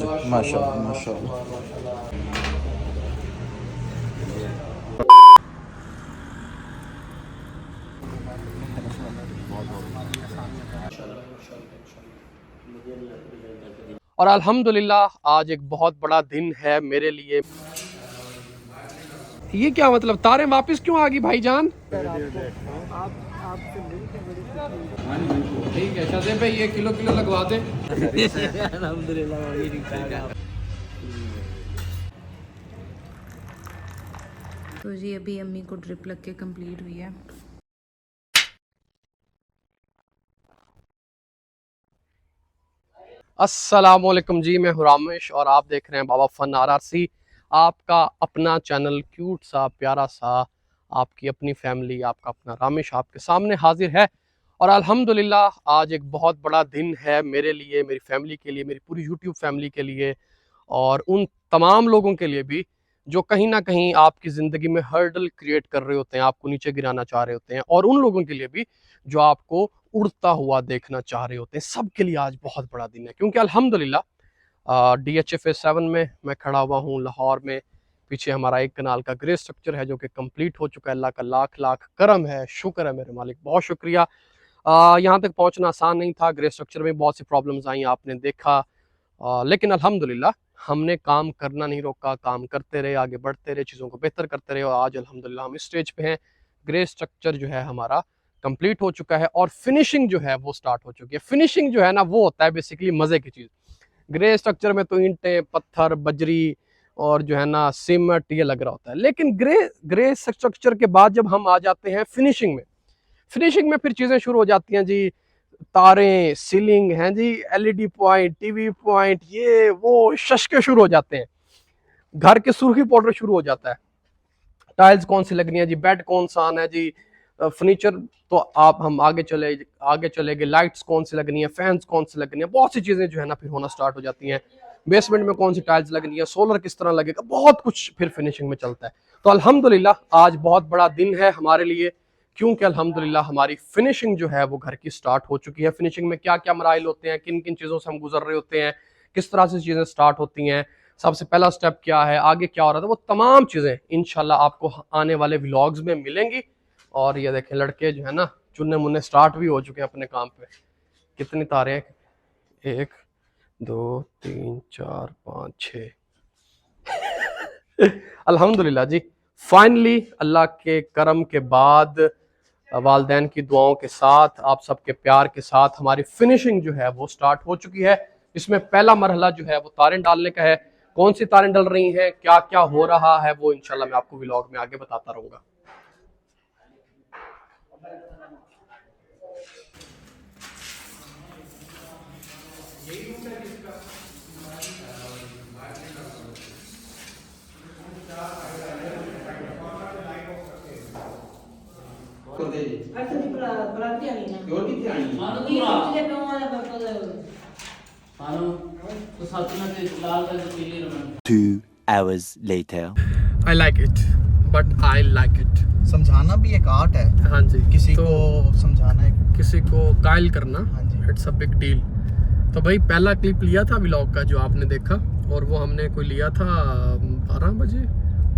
जी माशाल्लाह माशाल्लाह। और अल्हम्दुलिल्लाह आज एक बहुत बड़ा दिन है मेरे लिए। ये क्या मतलब, तारें वापस क्यों आ गई भाईजान? ठीक है शज़े पे ये किलो किलो लगवा दे। तो जी अभी अम्मी को ड्रिप लग के कंप्लीट हुई है। अस्सलामुअलैकुम जी, मैं हूं रामेश और आप देख रहे हैं बाबा फन RRC, आपका अपना चैनल, क्यूट सा प्यारा सा, आपकी अपनी फैमिली, आपका अपना रामेश आपके सामने हाजिर है। और अल्हम्दुलिल्लाह आज एक बहुत बड़ा दिन है मेरे लिए, मेरी फैमिली के लिए, मेरी पूरी यूट्यूब फैमिली के लिए और उन तमाम लोगों के लिए भी जो कहीं ना कहीं आपकी ज़िंदगी में हर्डल क्रिएट कर रहे होते हैं, आपको नीचे गिराना चाह रहे होते हैं, और उन लोगों के लिए भी जो आपको उड़ता हुआ देखना चाह रहे होते हैं। सब के लिए आज बहुत बड़ा दिन है, क्योंकि अल्हम्दुलिल्लाह DHFA 7 में मैं खड़ा हुआ हूँ लाहौर में। पीछे हमारा एक कनाल का ग्रे स्ट्रक्चर है जो कि कंप्लीट हो चुका है। अल्लाह का लाख लाख करम है, शुक्र है मेरे मालिक, बहुत शुक्रिया। यहाँ तक पहुँचना आसान नहीं था, ग्रे स्ट्रक्चर में बहुत सी प्रॉब्लम्स आई, आपने देखा। लेकिन अल्हम्दुलिल्लाह हमने काम करना नहीं रोका, काम करते रहे, आगे बढ़ते रहे, चीज़ों को बेहतर करते रहे, और आज अल्हम्दुलिल्लाह हम इस स्टेज पे हैं। ग्रे स्ट्रक्चर जो है हमारा कंप्लीट हो चुका है और फिनिशिंग जो है वो स्टार्ट हो चुकी है। फिनिशिंग जो है ना वो होता है बेसिकली मज़े की चीज़। ग्रे स्ट्रक्चर में तो ईंटें, पत्थर, बजरी और जो है ना सीमेंट ये लग रहा होता है, लेकिन ग्रे स्ट्रक्चर के बाद जब हम आ जाते हैं फिनिशिंग में, फिर चीज़ें शुरू हो जाती हैं जी। तारें, सीलिंग हैं जी, LED पॉइंट, TV पॉइंट, ये वो शशके शुरू हो जाते हैं, घर के सुर्खी पाउडर शुरू हो जाता है। टाइल्स कौन सी लगनी है जी, बेड कौन सा आना है जी, फर्नीचर तो आप हम आगे चले गए, लाइट्स कौन सी लगनी है, फैंस कौन सी लगनी है, बहुत सी चीज़ें जो है ना फिर होना स्टार्ट हो जाती हैं। बेसमेंट में कौन सी टाइल्स लगनी है, सोलर किस तरह लगेगा, बहुत कुछ फिर फिनिशिंग में चलता है। तो अल्हम्दुलिल्लाह आज बहुत बड़ा दिन है हमारे लिए, क्योंकि अल्हम्दुलिल्लाह हमारी फिनिशिंग जो है वो घर की स्टार्ट हो चुकी है। फिनिशिंग में क्या क्या मराइल होते हैं, किन किन चीज़ों से हम गुजर रहे होते हैं, किस तरह से चीज़ें स्टार्ट होती हैं, सबसे पहला स्टेप क्या है, आगे क्या हो रहा था, वो तमाम चीज़ें इंशाल्लाह आपको आने वाले व्लॉग्स में मिलेंगी। और ये देखें लड़के जो है ना चुन्ने मुन्ने स्टार्ट भी हो चुके हैं अपने काम पे। कितनी तारे हैं, 1 2 3 4 5 6 अल्हम्दुलिल्लाह जी, फाइनली अल्लाह के करम के बाद, वालदैन की दुआओं के साथ, आप सबके प्यार के साथ हमारी फिनिशिंग जो है वो स्टार्ट हो चुकी है। इसमें पहला मरहला जो है वो तारें डालने का है। कौन सी तारें डल रही हैं, क्या क्या हो रहा है, वो इंशाल्लाह मैं आपको व्लॉग में आगे बताता रहूंगा। Two hours later. I like it, but I like it. समझाना भी एक आर्ट है, हाँ जी, किसी तो को समझाना है। किसी को कायल करना, हाँ जी। It's a big deal. तो भाई पहला क्लिप लिया था व्लॉग का जो आपने देखा, और वो हमने कोई लिया था 12 बजे,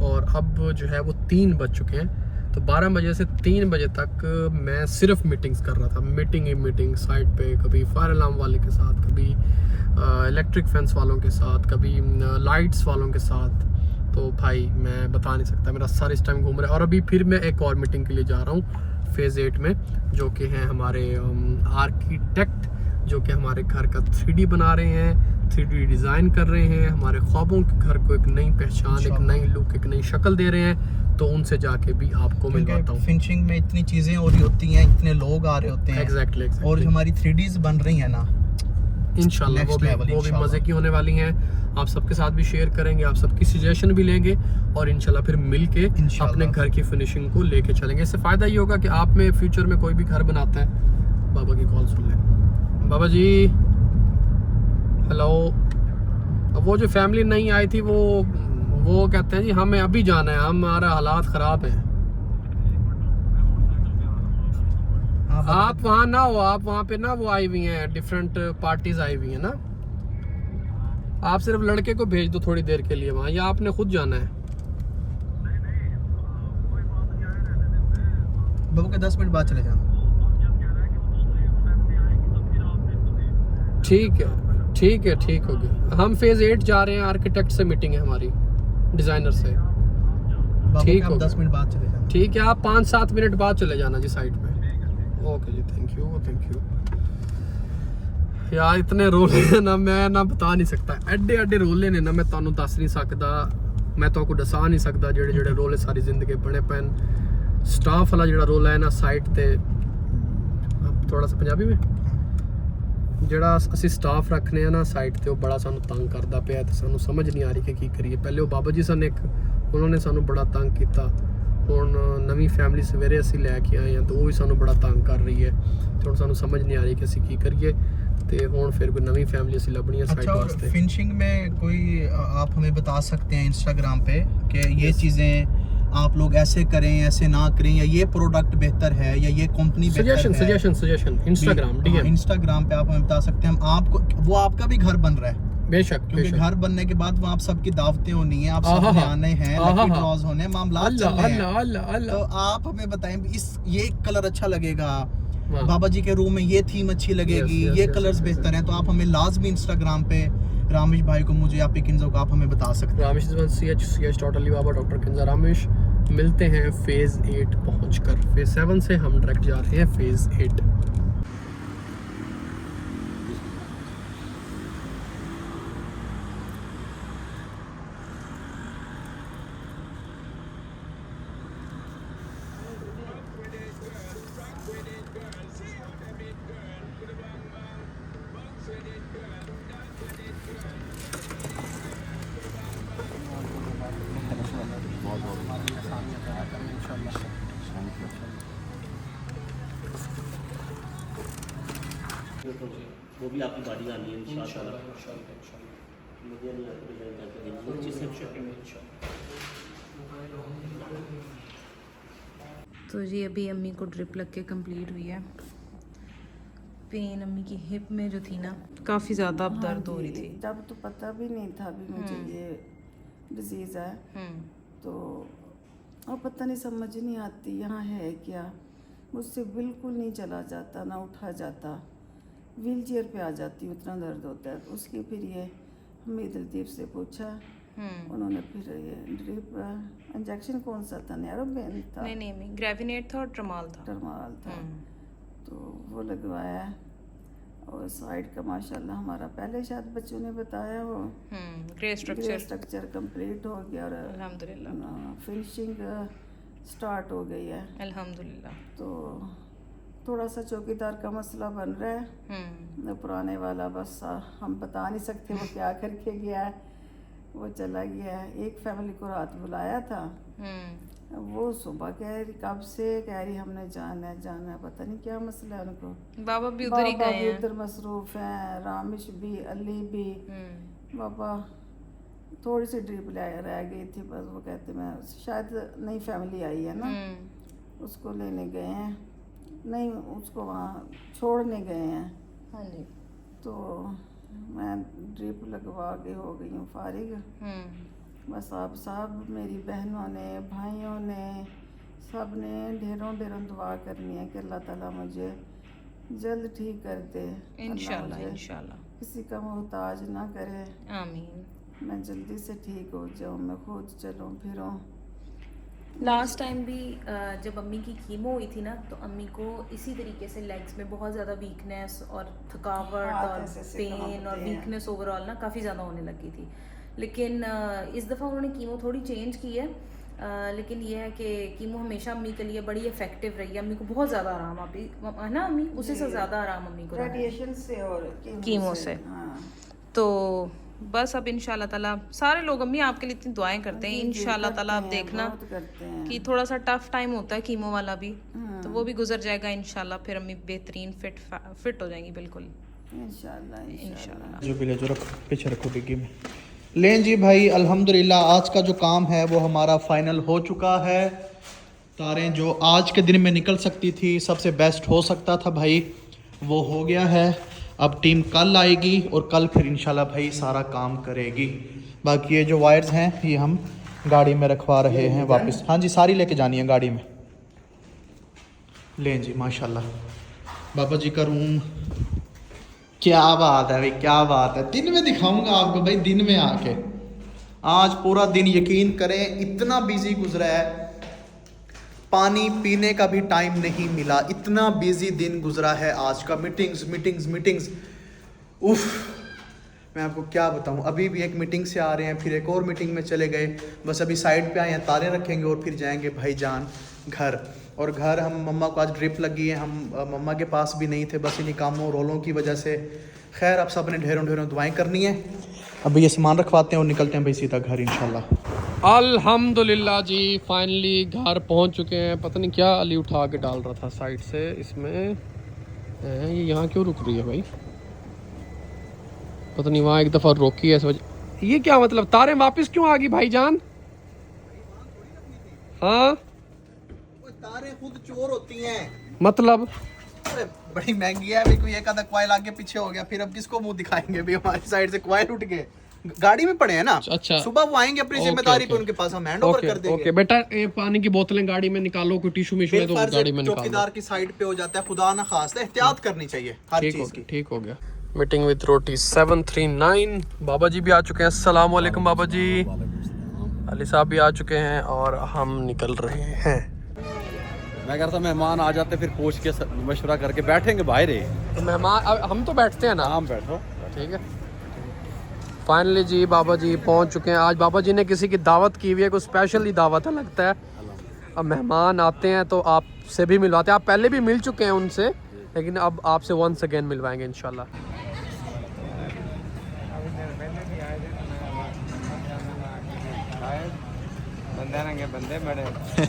और अब जो है वो 3 बज चुके हैं। तो 12 बजे से 3 बजे तक मैं सिर्फ मीटिंग्स कर रहा था, मीटिंग साइट पे, कभी फायर अलार्म वाले के साथ, कभी इलेक्ट्रिक फेंस वालों के साथ, कभी लाइट्स वालों के साथ। तो भाई मैं बता नहीं सकता, मेरा सर इस टाइम घूम रहा है। और अभी फिर मैं एक और मीटिंग के लिए जा रहा हूँ फेज़ 8 में, जो कि हैं हमारे आर्किटेक्ट, जो कि हमारे घर का 3D बना रहे हैं, 3D डिज़ाइन कर रहे हैं, हमारे ख्वाबों के घर को एक नई पहचान, एक नई लुक, एक नई शक्ल दे रहे हैं। तो उनसे जाके भी आपको मिलवाता हूँ। फिनिशिंग में इतनी चीज़ें हो रही होती हैं, इतने लोग आ रहे होते हैं। एग्जैक्टली। और जो हमारी 3Ds बन रही हैं ना, इंशाल्लाह वो भी मज़े की होने वाली हैं। आप सबके साथ भी शेयर करेंगे, आप सबकी सजेशन भी लेंगे, और इंशाल्लाह फिर मिल के अपने घर की फिनिशिंग को लेके चलेंगे। इससे फ़ायदा ये होगा कि आप में फ्यूचर में कोई भी घर बनाता है, बाबा की कॉल सुन लें। बाबा जी हेलो। अब वो जो फैमिली नहीं आई थी वो कहते हैं जी हमें अभी जाना है, हमारा हालात ख़राब हैं। आप वहाँ ना हो, आप वहाँ पे ना वो आई हुई हैं, डिफरेंट पार्टीज आई हुई हैं ना। आप सिर्फ लड़के को भेज दो थोड़ी देर के लिए वहाँ, या आपने खुद जाना है? बाबू के 10 मिनट बाद चले जाना। ठीक है ठीक है, ठीक हो गया। हम फेज 8 जा रहे हैं, आर्किटेक्ट से मीटिंग है हमारी, डिजाइनर से। बाबू ठीक के हो आप 10 गया। मिनट बाद चले जाना। ठीक है, आप 5-7 मिनट बाद चले जाना जी साइड पे। ओके जी, थैंक यू थैंक यू। यार इतने रोले ने ना मैं ना बता नहीं सकता, एडे एडे रोले ने ना मैं तुहानू दस नहीं सकता, मैं तो आपको दसा नहीं सकता जेड़े जेड़े रोले सारी जिंदगी बने पैन। स्टाफ वाला जेड़ा रोला है ना साइड ते, थोड़ा सा पंजाबी में, ਜਿਹੜਾ ਅਸੀਂ ਸਟਾਫ ਰੱਖਨੇ ਆ ਨਾ ਸਾਈਟ ਤੇ, ਉਹ ਬੜਾ ਸਾਨੂੰ ਤੰਗ ਕਰਦਾ ਪਿਆ ਤੇ ਸਾਨੂੰ ਸਮਝ ਨਹੀਂ ਆ ਰਹੀ ਕਿ ਕੀ ਕਰੀਏ। ਪਹਿਲੇ ਉਹ ਬਾਬਾ ਜੀ ਸਨ ਇੱਕ, ਉਹਨਾਂ ਨੇ ਸਾਨੂੰ ਬੜਾ ਤੰਗ ਕੀਤਾ। ਹੁਣ ਨਵੀਂ ਫੈਮਿਲੀ ਸਵੇਰੇ ਅਸੀਂ ਲੈ ਕੇ ਆਏ ਆ ਤੇ ਉਹ ਵੀ ਸਾਨੂੰ ਬੜਾ ਤੰਗ ਕਰ ਰਹੀ ਹੈ ਤੇ ਹੁਣ ਸਾਨੂੰ ਸਮਝ ਨਹੀਂ ਆ ਰਹੀ ਕਿ ਅਸੀਂ ਕੀ ਕਰੀਏ। ਤੇ ਹੁਣ ਫਿਰ ਕੋਈ ਨਵੀਂ फैमिली ਅਸੀਂ ਲੱਭਣੀ ਹੈ ਸਾਈਟ वास्ते। फिनिशिंग में कोई आप हमें बता सकते हैं इंस्टाग्राम पे कि ये चीज़ें आप लोग ऐसे करें ऐसे ना करें, या ये प्रोडक्ट बेहतर है या ये कंपनी बेहतर है। सजेशन इंस्टाग्राम डीएम, इंस्टाग्राम पे आप हमें बता सकते हैं। हम आपको, वो आपका भी घर बन रहा है बेशक क्योंकि बेशक। घर बनने के बाद वहाँ आप सबकी दावतें होनी है, आप सब आने हैं, लकी ड्रॉज होने, मामला चल रहे हैं। तो आप हमें बताएं इस ये कलर अच्छा लगेगा, बाबा जी के रूम में ये थीम अच्छी लगेगी, ये कलर्स बेहतर हैं, तो आप हमें लाजमी इंस्टाग्राम पे रामेश भाई को, मुझे या पिकिंजो को आप हमें बता सकते हैं। रामेश CH बाबा डॉक्टर किंजा रामेश। मिलते हैं फेज 8 पहुंचकर। फेज 7 से हम डायरेक्ट जा रहे हैं फेज 8। वो भी आपकी बारी आनी है इंशाल्लाह। मुझे नहीं आता डिजाइन करके देंगे तो जी अभी अम्मी को ड्रिप लग के कंप्लीट हुई है। पेन अम्मी की हिप में जो थी ना, काफ़ी ज़्यादा अब दर्द हो रही थी। तब तो पता भी नहीं था भी मुझे ये डिजीज़ है, तो अब पता नहीं, समझ नहीं आती यहाँ है क्या। मुझसे बिल्कुल नहीं चला जाता, ना उठा जाता, व्हील चेयर पे आ जाती हूँ, इतना दर्द होता है। उसकी फिर ये हमीद लतीफ़ से पूछा, उन्होंने फिर ये ड्रिप इंजेक्शन कौन सा था, नेरोबेन था? नहीं ग्रेविनेट था और ट्रमाल था। तो वो लगवाया, और साइड का माशाल्लाह हमारा पहले शायद बच्चों ने बताया वो ग्रे स्ट्रक्चर कंप्लीट हो गया और अल्हम्दुलिल्लाह फिनिशिंग स्टार्ट हो गई है अल्हम्दुलिल्लाह। तो थोड़ा सा चौकीदार का मसला बन रहा है, पुराने वाला बस हम बता नहीं सकते वो क्या करके गया है, वो चला गया है। एक फैमिली को रात बुलाया था, वो सुबह कह रही, कब से कह रही हमने जाना है, पता नहीं क्या मसला है उनको। बाबा भी उधर ही गए हैं, उधर मसरूफ हैं, रामिश भी, अली भी। बाबा थोड़ी सी ड्रिप रह गई थी बस, वो कहते मैं शायद नई फैमिली आई है ना, उसको लेने गए हैं, नहीं उसको वहाँ छोड़ने गए हैं। हाँ जी। तो मैं ड्रिप लगवा के हो गई हूँ फारिग। बस आप सब मेरी बहनों ने, भाइयों ने, सब ने ढेरों ढेरों दुआ करनी है कि अल्लाह ताला मुझे जल्द ठीक कर दे, इंशाल्लाह इंशाल्लाह, किसी का मोहताज ना करे, आमीन। मैं जल्दी से ठीक हो जाऊँ, मैं खुद चलूँ फिरूँ। लास्ट टाइम भी जब अम्मी की कीमो हुई थी ना, तो अम्मी को इसी तरीके से लेग्स में बहुत ज़्यादा वीकनेस और थकावट और पेन और वीकनेस ओवरऑल ना काफ़ी ज़्यादा होने लगी थी। लेकिन इस दफ़ा उन्होंने कीमो थोड़ी चेंज की है, लेकिन ये है कि कीमो हमेशा अम्मी के लिए बड़ी इफेक्टिव रही है। अम्मी को बहुत ज़्यादा आराम है ना, अम्मी उससे ज़्यादा आराम अम्मी को रेडिएशन से और कीमो से। तो बस अब इंशाल्लाह ताला सारे लोग अम्मी आपके लिए इतनी दुआएं करते हैं, इंशाल्लाह ताला आप देखना कि थोड़ा सा टफ टाइम होता है कीमो वाला भी, तो वो भी गुजर जाएगा इंशाल्लाह, फिर अम्मी बेहतरीन फिट हो जाएंगी बिल्कुल इंशाल्लाह। जो भी ले जो रखो, पीछे रखो डिग्गी में। लें जी भाई, अल्हम्दुलिल्लाह आज का जो काम है वो हमारा फाइनल हो चुका है। तारें जो आज के दिन में निकल सकती थी, सबसे बेस्ट हो सकता था भाई, वो हो गया है। अब टीम कल आएगी और कल फिर इंशाल्लाह भाई सारा काम करेगी। बाकी ये जो वायर्स हैं ये हम गाड़ी में रखवा रहे हैं वापस। हाँ जी, सारी लेके जानी है गाड़ी में। लें जी, माशाल्लाह बाबा जी का रूम, क्या बात है भाई, क्या बात है। दिन में दिखाऊंगा आपको भाई, दिन में आके। आज पूरा दिन यकीन करें इतना बिजी गुजरा है, पानी पीने का भी टाइम नहीं मिला, इतना बिजी दिन गुजरा है आज का। मीटिंग्स मीटिंग्स मीटिंग्स, उफ, मैं आपको क्या बताऊं। अभी भी एक मीटिंग से आ रहे हैं, फिर एक और मीटिंग में चले गए, बस अभी साइड पे आए हैं, तारे रखेंगे और फिर जाएंगे भाईजान घर। और घर हम मम्मा को आज ड्रिप लगी है, हम मम्मा के पास भी नहीं थे, बस इन्हीं कामों रोलों की वजह से। खैर अब सब ने ढेरों ढेरों दुआएं करनी है। अभी ये सामान रखवाते हैं और निकलते हैं भाई सीधा घर इंशाल्लाह। अल्हम्दुलिल्लाह जी, फाइनली घर पहुंच चुके हैं। पता नहीं क्या अली उठा के डाल रहा था साइड से, इसमें ये यहाँ क्यों रुक रही है भाई, पता नहीं, वहाँ एक दफ़ा रोकी है इस वजह। ये क्या मतलब, तारें वापस क्यों आ गई भाईजान? हाँ तारें खुद चोर होती हैं, मतलब अरे बड़ी महंगी है अभी। कोई एक आधा क्वाइल आगे पीछे हो गया, फिर अब किसको मुंह दिखाएंगे भी, हमारी साइड से क्वाइल उठ गए, गाड़ी में पड़े हैं ना। अच्छा, सुबह वो आएंगे अपनी जिम्मेदारी पे, उनके पास हम हैंड ओवर कर देंगे। ओके बेटा, ये पानी की बोतलें गाड़ी में निकालो, कोई टिश्यू मिशू है तो गाड़ी में निकालो। चौकीदार की साइड पे हो जाता है, खुदा ना खास्ता, एहतियात करनी चाहिए हर चीज की। ठीक हो गया। मीटिंग विद रोटी 739। बाबा जी भी आ चुके हैं। अस्सलाम वालेकुम बाबा जी। अली साहब भी आ चुके हैं और हम निकल रहे हैं। मैं कहता मेहमान आ जाते फिर पूछ के मशवरा करके बैठेंगे बाहर ही। तो मेहमान हम तो बैठते हैं ना। हम बैठो, ठीक है। फाइनली जी बाबा जी पहुंच चुके हैं। आज बाबा जी ने किसी की दावत की हुई है, कोई स्पेशल ही दावत है लगता है। अब मेहमान आते हैं तो आपसे भी मिलवाते हैं। आप पहले भी मिल चुके हैं उनसे, लेकिन अब आपसे वंस अगेन मिलवाएंगे इंशाल्लाह। बंदे बड़े आपके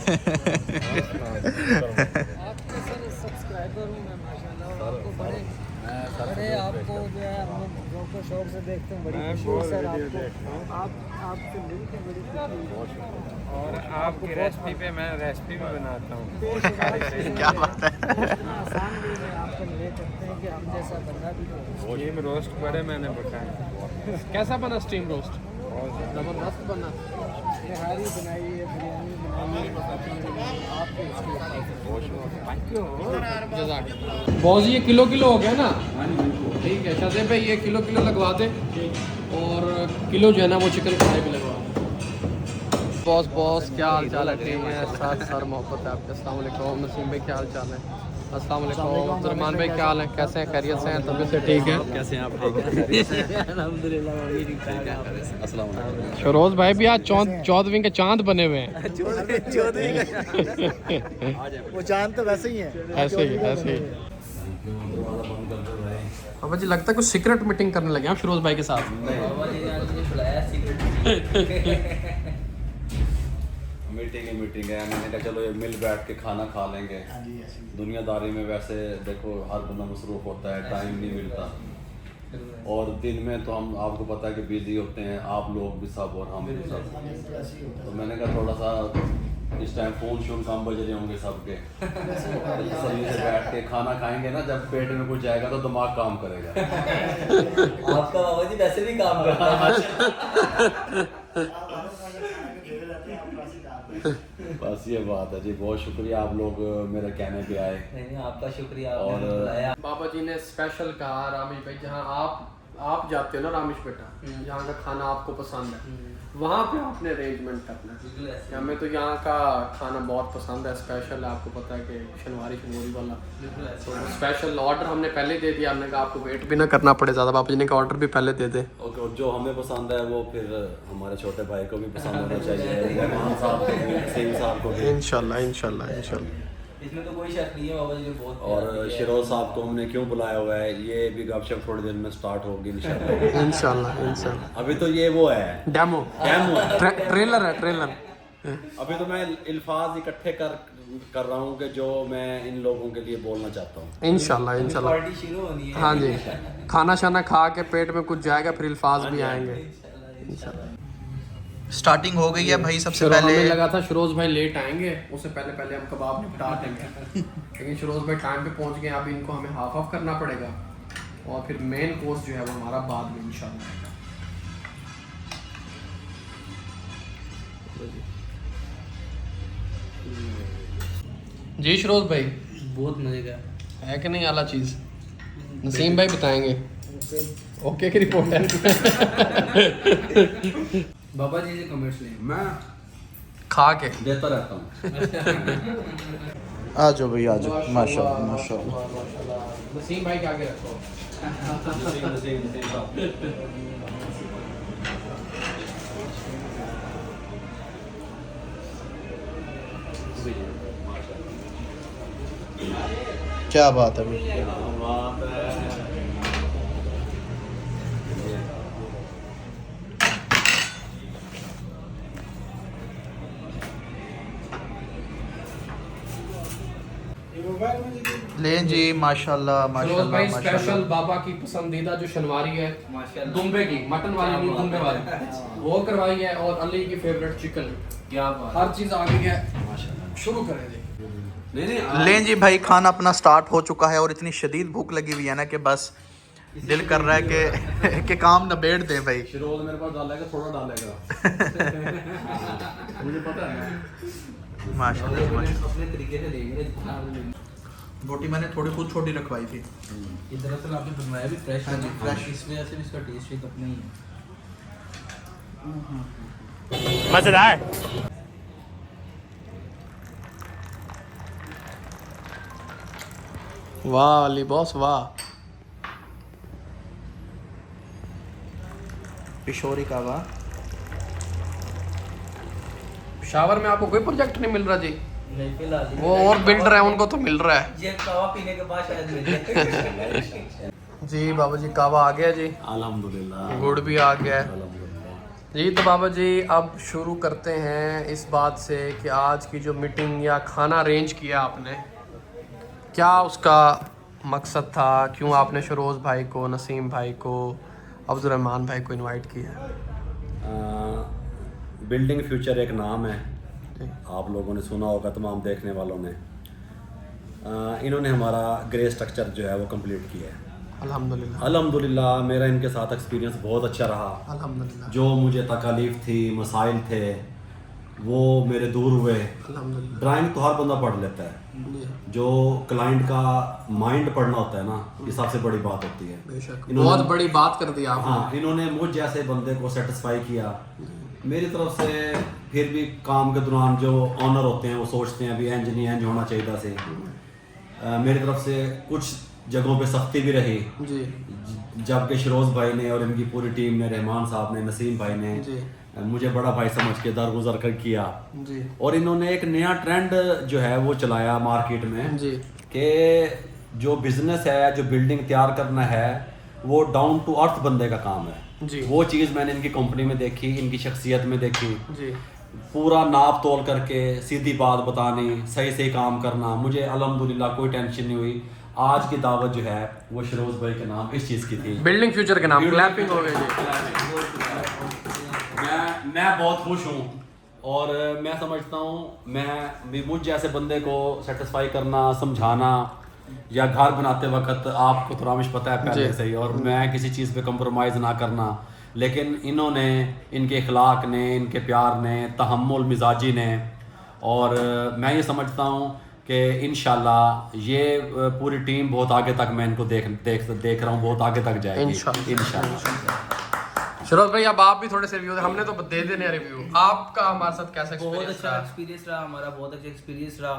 सर सब्सक्राइबर हूँ मैं माशाल्लाह, आपको बड़े आपको जो है हम लोगों को शौक से देखते हैं, बड़ी खुशी है सर आपको, आपसे मिलकर बड़ी खुशी है। और आपकी रेसिपी पे मैं रेसिपी भी बनाता हूँ। क्या बात है। आसान भी है, आपको ले करते हैं कि हम जैसा बंदा भी हो। स्टीम रोस्ट बड़े मैंने पकाए। कैसा बना स्टीम रोस्ट? जबरदस्त बना। निहारी बनाई है, बिरयानी बनाई है, आपके बॉस ये किलो हो गया ना? ठीक है शादी भाई, ये किलो लगवा दे और किलो जो है ना वो चिकन फ्राई भी लगवा दे। बॉस क्या हाल चाल है? टीम है साथ सर मोहब्बत है आपके। अस्सलाम वालेकुम नसीम भाई, क्या हाल चाल है? अस्सलाम वालेकुम अब्दुर्रहमान भाई, क्या हाल है? कैसे हैं? खैरियत से हैं? तबीयत से ठीक है? कैसे हैं आप? ठीक है अल्हम्दुलिल्लाह, वो भी ठीक है। अस्सलाम वालेकुम। शरोज भाई भी आज 14वीं के चांद बने हुए हैं। वो चांद तो वैसे ही है, ऐसे ही। बाबा जी लगता है कुछ सीक्रेट मीटिंग करने लगे आप फिरोज भाई के साथ। मीटिंग है, मैंने कहा चलो ये मिल बैठ के खाना खा लेंगे। दुनियादारी में वैसे देखो हर बंदा मसरूफ होता है, टाइम नहीं मिलता। और दिन में तो हम आपको पता है कि बिजी होते हैं, आप लोग भी सब और हम भी सब। तो मैंने कहा थोड़ा सा इस टाइम फ़ोन शोन कम बज रहे होंगे सबके, तसल्ली से बैठ के खाना खाएंगे ना, जब पेट में कुछ जाएगा तो दिमाग काम करेगा। आपका बाबा जी वैसे भी काम करता है। बस ये बात है जी, बहुत शुक्रिया आप लोग मेरे कहने पे आए। नहीं आपका शुक्रिया और आपने बुलाया। बाबा जी ने स्पेशल कहा रामेश भाई, जहाँ आप जाते हो ना रामेश बेटा, जहाँ का खाना आपको पसंद है वहाँ पे आपने अरेंजमेंट करना है। हमें तो यहाँ का खाना बहुत पसंद है, स्पेशल है, आपको पता है कि शनवारी वाला। तो स्पेशल ऑर्डर हमने पहले दे दिया, हमने कहा आपको वेट भी ना करना पड़े ज़्यादा। बाबा जी ने कहा ऑर्डर भी पहले दे दे। ओके, जो हमें पसंद है वो फिर हमारे छोटे भाई को भी पसंद होना चाहिए, रहमान साहब को भी, नसीम साहब को भी। इंशाल्लाह। इसमें तो कोई शक नहीं है, बाबा जी ने बहुत और शिरोज साहब को हमने क्यों बुलाया हुआ है, ये भी गपशप थोड़ी देर में स्टार्ट होगी इंशाल्लाह। अभी तो ये वो है डेमो ट्रेलर है। अभी तो मैं अल्फाज इकट्ठे कर रहा हूँ कि जो मैं इन लोगों के लिए बोलना चाहता हूँ। इंशाल्लाह पार्टी शुरू होनी है। हाँ जी, खाना शाना खा के पेट में कुछ जाएगा, फिर अल्फाज भी आएंगे इंशाल्लाह। स्टार्टिंग हो गई है भाई। सबसे पहले पहले हमें लगा था शरोज भाई लेट आएंगे, उससे पहले हम कबाब निपटा देंगे, लेकिन शरोज भाई टाइम पे पहुंच गए। अब इनको हमें हाफ करना पड़ेगा और फिर मेन कोर्स जो है वो हमारा बाद में इंशाल्लाह। जी शरोज भाई, बहुत मजे का है कि नहीं आला चीज़? नसीम भाई बताएंगे। ओके की रिपोर्ट है। बाबा जी से कमेंट्स लें। मैं खा के देता रहता हूँ। आ जाओ भाई, आ जाओ। माशाल्लाह माशाल्लाह। नसीम भाई के आगे रखो। क्या बात है भाई। लें जी, माशाल्लाह फिरोज माशाल्लाह भाई स्पेशल माशाल्लाह। बाबा की पसंदीदा जो शनवारी है दुम्बे की, मटन वाली नहीं, दुम्बे वाली वो करवाई है, और अली की फेवरेट चिकन। क्या बात। हर चीज आ गई है, शुरू करें जी। लें जी भाई, खाना अपना स्टार्ट हो चुका है और इतनी शदीद भूख लगी हुई है ना कि बस दिल कर रहा है कि काम नबेड़ दें भाई। शिरोज मेरे पास डालेगा, थोड़ा डालेगा। मुझे पता है। माशाल्लाह माशाल्लाह। अपने तरीके से देंगे। रोटी मैंने थोड़ी खुद छोटी रखवाई थी। ये दरअसल आपने बनवाया भी फ्रेश है जी, फ्रेश। इस वजह से भी इसका टेस्ट ही अपना ही है। मजेदार। वाह अली बॉस वाह। पिशोरी का वाह। शावर में आपको कोई प्रोजेक्ट नहीं मिल रहा जी? नहीं फिलहाल वो और बिल्डर है, उनको तो मिल रहा है। ये कावा पीने के बाद शायद मिल जाए। जी बाबा जी कावा आ गया जी, अल्हम्दुलिल्लाह। गुड़ भी आ गया है अल्हम्दुलिल्लाह। जी। तो बाबा जी अब शुरू करते हैं इस बात से कि आज की जो मीटिंग या खाना अरेंज किया आपने, क्या उसका मकसद था? क्यों आपने शरोज़ भाई को, नसीम भाई को, अब्दुर्रहमान भाई को इनवाइट किया? बिल्डिंग फ्यूचर एक नाम है, आप लोगों ने सुना होगा, तमाम देखने वालों ने। इन्होंने हमारा ग्रे स्ट्रक्चर जो है वो कंप्लीट किया है। अल्हम्दुलिल्लाह अल्हम्दुलिल्लाह। मेरा इनके साथ एक्सपीरियंस बहुत अच्छा रहा। अल्हम्दुलिल्लाह जो मुझे तकालीफ थी, मसाइल थे, वो मेरे दूर हुए। अल्हम्दुलिल्लाह। ड्राइंग तो हर बंदा पढ़ लेता है, जो क्लाइंट का माइंड पढ़ना होता है ना, ये सबसे बड़ी बात होती है। बेशक बहुत बड़ी बात कर दी आपने। हाँ, इन्होंने मुझ जैसे बंदे को सेटिस्फाई किया। मेरी तरफ से फिर भी काम के दौरान जो ऑनर होते हैं वो सोचते हैं अभी इंज नहीं इंज होना चाहिए से। मेरी तरफ से कुछ जगहों पे सख्ती भी रही जी, जबकि शरोज भाई ने और इनकी पूरी टीम ने, रहमान साहब ने, नसीम भाई ने जी, मुझे बड़ा भाई समझ के दरगुजर कर किया। जी, और इन्होंने एक नया ट्रेंड जो है वो चलाया मार्केट में जी, कि जो बिजनेस है, जो बिल्डिंग तैयार करना है, वो डाउन टू अर्थ बंदे का काम है जी। वो चीज़ मैंने इनकी कंपनी में देखी, इनकी शख्सियत में देखी। जी, पूरा नाप तोल करके सीधी बात बतानी, सही सही काम करना। मुझे अल्हम्दुलिल्लाह कोई टेंशन नहीं हुई। आज की दावत जो है वो शरोज भाई के नाम इस चीज़ की थी, बिल्डिंग फ्यूचर के नाम। क्लैपिंग हो गई जी। मैं बहुत खुश हूँ और मैं समझता हूँ मैं भी मुझ जैसे बंदे को सेटिस्फाई करना, समझाना, या घर बनाते वक्त आपको तो रामिश पता है पहले से ही, और मैं किसी चीज़ पे कंप्रोमाइज़ ना करना, लेकिन इन्होंने, इनके अखलाक ने, इनके प्यार ने, तहम्मुल मिजाजी ने, और मैं ये समझता हूँ कि इंशाल्लाह ये पूरी टीम बहुत आगे तक, मैं इनको देख रहा हूँ, बहुत आगे तक जाएगी इंशाल्लाह। शरोज भाई अब आप भी थोड़े से रिव्यू, हमने तो दे देने रिव्यू, आपका हमारे साथ कैसा बहुत एक्सपीरियंस अच्छा रहा? एक्सपीरियंस रहा हमारा, बहुत अच्छा एक्सपीरियंस रहा।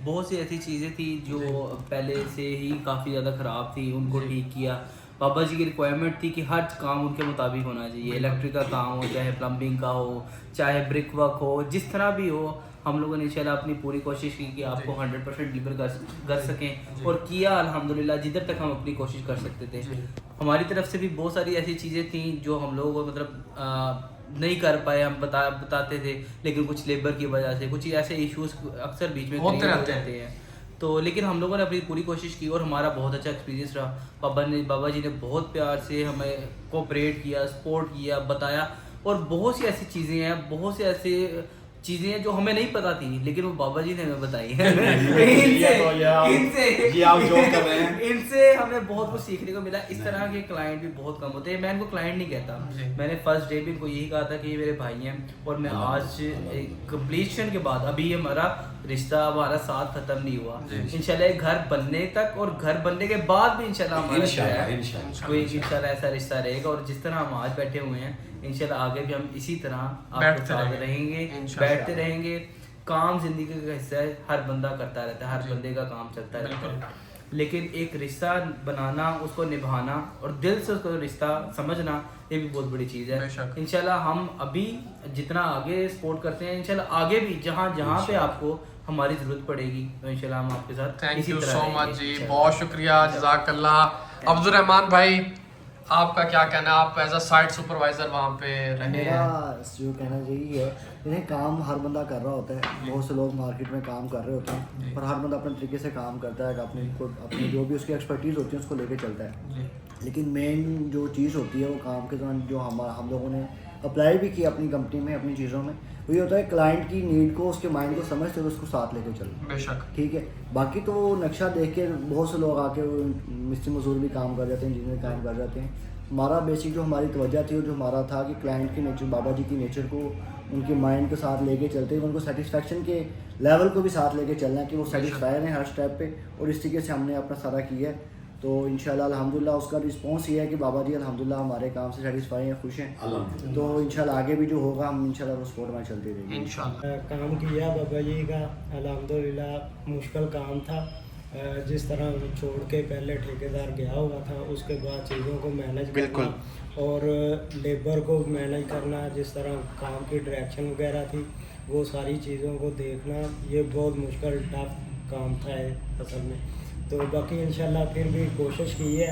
बहुत सी ऐसी चीज़ें थी जो पहले से ही काफ़ी ज़्यादा ख़राब थी, उनको ठीक किया। बाबा जी की रिक्वायरमेंट थी कि हर काम उनके मुताबिक होना चाहिए, इलेक्ट्रिक का काम हो, चाहे प्लम्बिंग का हो, चाहे ब्रिक वर्क हो, जिस तरह भी हो। हम लोगों ने इंशाल्लाह अपनी पूरी कोशिश की कि आपको 100% डिलीवर कर सकें, और किया अल्हम्दुलिल्लाह, जिधर तक हम अपनी कोशिश कर सकते थे। हमारी तरफ से भी बहुत सारी ऐसी चीज़ें थी जो हम लोगों को मतलब नहीं कर पाए, हम बताते थे, लेकिन कुछ लेबर की वजह से कुछ ऐसे इश्यूज अक्सर बीच में होते रहते हैं। तो लेकिन हम लोगों ने अपनी पूरी कोशिश की और हमारा बहुत अच्छा एक्सपीरियंस रहा। बाबा जी ने बहुत प्यार से हमें कोऑपरेट किया, सपोर्ट किया, बताया, और बहुत सी ऐसी चीज़ें हैं, बहुत से ऐसे चीज़ें जो हमें नहीं पता थी, लेकिन वो बाबा जी ने हमें बताई है। इनसे हमें बहुत कुछ सीखने को मिला। इस तरह के क्लाइंट भी बहुत कम होते हैं। मैं इनको क्लाइंट नहीं कहता, मैंने फर्स्ट डे भी इनको यही कहा था कि ये मेरे भाई हैं, और मैं आज कंप्लीशन के बाद, अभी हमारा रिश्ता हमारा साथ खत्म नहीं हुआ, इंशाल्लाह घर बनने तक और घर बनने के बाद भी इंशाल्लाह हमारा कोई इंशाल्लाह ऐसा रिश्ता रहेगा। और जिस तरह हम आज बैठे हुए हैं, इंशाल्लाह आगे भी हम इसी तरह आपके साथ रहेंगे, बैठते रहेंगे। काम जिंदगी का हिस्सा है, हर बंदा करता रहता है, हर बंदे का काम चलता रहता है, लेकिन एक रिश्ता बनाना, उसको निभाना और दिल से उसको रिश्ता समझना, ये भी बहुत बड़ी चीज़ है। इंशाल्लाह हम अभी जितना आगे सपोर्ट करते हैं, इंशाल्लाह आगे भी जहाँ जहाँ पे आपको हमारी ज़रूरत पड़ेगी, तो इंशाल्लाह हम आपके साथ थैंक यू सो मच जी, बहुत शुक्रिया, जज़ाकल्लाह। अब्दुल रहमान भाई, आपका क्या कहना है? आप एज अ साइट सुपरवाइजर वहाँ पे रहे हैं। मेरा जो कहना यही है, इन्हें काम हर बंदा कर रहा होता है, बहुत से लोग मार्केट में काम कर रहे होते हैं, पर हर बंदा अपने तरीके से काम करता है, अपनी जो भी उसकी एक्सपर्टीज़ होती है उसको लेके चलता है। लेकिन मेन जो चीज़ होती है वो काम के दौरान जो हम लोगों ने अप्लाई भी किया अपनी कंपनी में, अपनी चीज़ों में, वो ये होता है क्लाइंट की नीड को, उसके माइंड को समझते हुए उसको साथ लेके चलो। बेशक, ठीक है। बाकी तो वो नक्शा देख के बहुत से लोग आके मिस्त्री मजदूर भी काम कर जाते हैं, इंजीनियर काम कर जाते हैं। हमारा बेसिक जो हमारी तवज्जो थी, जो हमारा था कि क्लाइंट की नेचर, बाबा जी की नेचर को उनके माइंड के साथ लेके चलते हुए उनको सेटिस्फेक्शन के लेवल को भी साथ लेके चलना है कि वो सेटिस्फाइड हैं हर स्टेप पे, और इस तरीके से हमने अपना सारा किया है। तो इंशाल्लाह अल्हम्दुलिल्लाह उसका रिस्पॉन्स ये है कि बाबा जी अल्हम्दुलिल्लाह हमारे काम से सेटिस्फाई हैं, खुश हैं। तो इंशाल्लाह आगे भी जो होगा हम इंशाल्लाह उस सपोर्ट में चलते रहेंगे इंशाल्लाह। काम किया बाबा जी का, अल्हम्दुलिल्लाह मुश्किल काम था। जिस तरह छोड़ के पहले ठेकेदार गया हुआ था, उसके बाद चीज़ों को मैनेज करना और लेबर को मैनेज करना, जिस तरह काम की डायरेक्शन वगैरह थी, वो सारी चीज़ों को देखना, ये बहुत मुश्किल टफ काम था असल में। तो बाकी इंशाल्लाह फिर भी कोशिश की है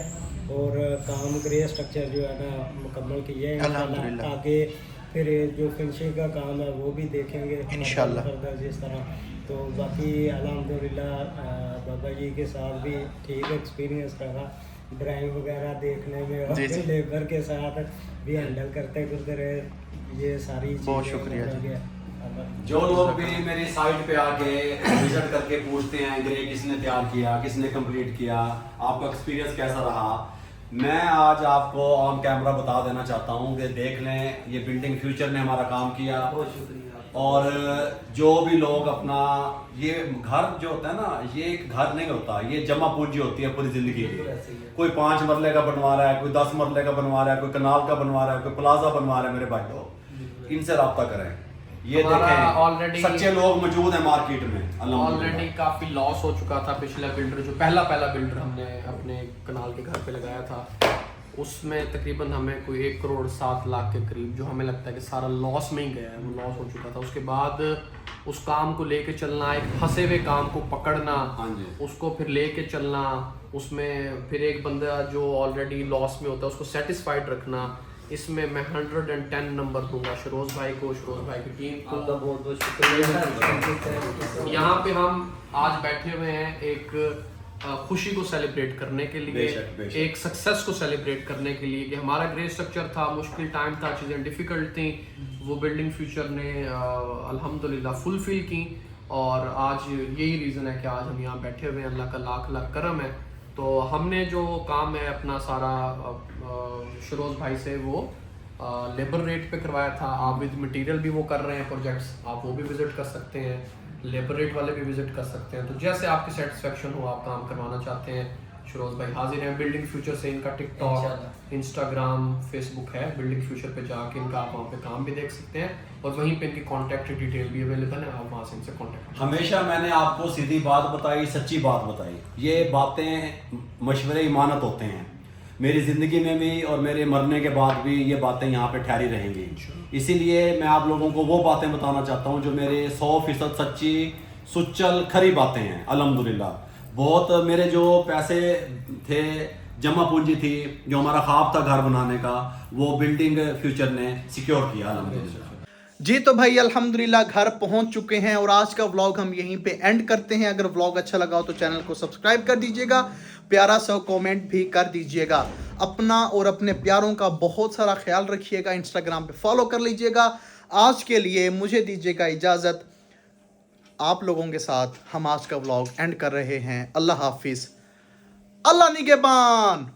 और काम ग्रे स्ट्रक्चर जो है ना मुकम्मल किया है। इंशाल्लाह आगे फिर जो फिनिशिंग का काम है वो भी देखेंगे इंशाल्लाह जिस तरह। तो बाकी अल्हम्दुलिल्लाह बाबा जी के साथ भी ठीक एक्सपीरियंस रहा, ड्राइंग वगैरह देखने में, और लेबर के साथ भी हैंडल करते रहे, ये सारी चीज़ें। बहुत शुक्रिया। जो लोग भी मेरी साइट पे आके विजिट करके पूछते हैं ग्रे किसने तैयार किया, किसने कंप्लीट किया, आपका एक्सपीरियंस कैसा रहा, मैं आज आपको ऑन कैमरा बता देना चाहता हूँ कि देख लें, ये बिल्डिंग फ्यूचर ने हमारा काम किया। बहुत शुक्रिया। और जो भी लोग अपना ये घर जो होता है ना, ये एक घर नहीं होता, ये जमा पूंजी होती है पूरी जिंदगी की। कोई 5 मरले का बनवा रहा है, कोई 10 मरले का बनवा रहा है, कोई कनाल का बनवा रहा है, कोई प्लाजा बनवा रहा है। मेरे भाई लोग, इनसे रब्ता करें। ये देखें ऑलरेडी सच्चे लोग मौजूद हैं मार्केट में। ऑलरेडी काफ़ी लॉस हो चुका था। पिछला बिल्डर जो पहला बिल्डर हमने अपने कनाल के घर पे लगाया था, उसमें तकरीबन हमें कोई 1 करोड़ 7 लाख के करीब, जो हमें लगता है कि सारा लॉस में ही गया है, वो लॉस हो चुका था। उसके बाद उस काम को लेके चलना, एक फंसे हुए काम को पकड़ना, उसको फिर लेके चलना, उसमें फिर एक बंदा जो ऑलरेडी लॉस में होता है उसको सेटिस्फाइड रखना, इसमें मैं 110 नंबर दूंगा शरोज भाई को, शरोज भाई की टीम को। बहुत बहुत शुक्रिया। यहाँ पे हम आज बैठे हुए हैं एक खुशी को सेलिब्रेट करने के लिए, एक सक्सेस को सेलिब्रेट करने के लिए, कि हमारा ग्रे स्ट्रक्चर था, मुश्किल टाइम था, चीज़ें डिफ़िकल्ट थी, वो बिल्डिंग फ्यूचर ने अल्हम्दुलिल्लाह फुलफिल की। और आज यही रीज़न है कि आज हम यहाँ बैठे हुए हैं, अल्लाह का लाख लाख करम है। तो हमने जो काम है अपना सारा शरोज भाई से वो लेबर रेट पे करवाया था। आप विद मटेरियल भी वो कर रहे हैं प्रोजेक्ट्स, आप वो भी विजिट कर सकते हैं, लेबर रेट वाले भी विजिट कर सकते हैं। तो जैसे आपकी सेटिस्फेक्शन हो, आप काम करवाना चाहते हैं, शरोज भाई हाजिर हैं। बिल्डिंग फ्यूचर से इनका टिकटॉक, इंस्टाग्राम, फेसबुक है। बिल्डिंग फ्यूचर पे जाके इनका आप वहाँ पे काम भी देख सकते हैं, और वहीं पे इनकी कॉन्टैक्ट डिटेल भी अवेलेबल है, आप वहाँ से इनसे कॉन्टैक्ट। हमेशा मैंने आपको सीधी बात बताई, सच्ची बात बताई। ये बातें मशवरे इमानत होते हैं, मेरी ज़िंदगी में भी और मेरे मरने के बाद भी ये बातें यहाँ पे ठहरी रहेंगी। इसीलिए मैं आप लोगों को वो बातें बताना चाहता हूँ जो मेरे 100% सच्ची सुच्चल खरी बातें हैं। अल्हम्दुलिल्लाह बहुत मेरे जो पैसे थे, जमा पूंजी थी, जो हमारा ख्वाब था घर बनाने का, वो बिल्डिंग फ्यूचर ने सिक्योर किया अल्हम्दुलिल्लाह। जी तो भाई अल्हम्दुलिल्लाह घर पहुंच चुके हैं, और आज का व्लॉग हम यहीं पे एंड करते हैं। अगर व्लॉग अच्छा लगा हो तो चैनल को सब्सक्राइब कर दीजिएगा, प्यारा सा कमेंट भी कर दीजिएगा। अपना और अपने प्यारों का बहुत सारा ख्याल रखिएगा। इंस्टाग्राम पे फॉलो कर लीजिएगा। आज के लिए मुझे दीजिएगा इजाज़त। आप लोगों के साथ हम आज का व्लॉग एंड कर रहे हैं। अल्लाह हाफिज़, अल्लाह निगहबान।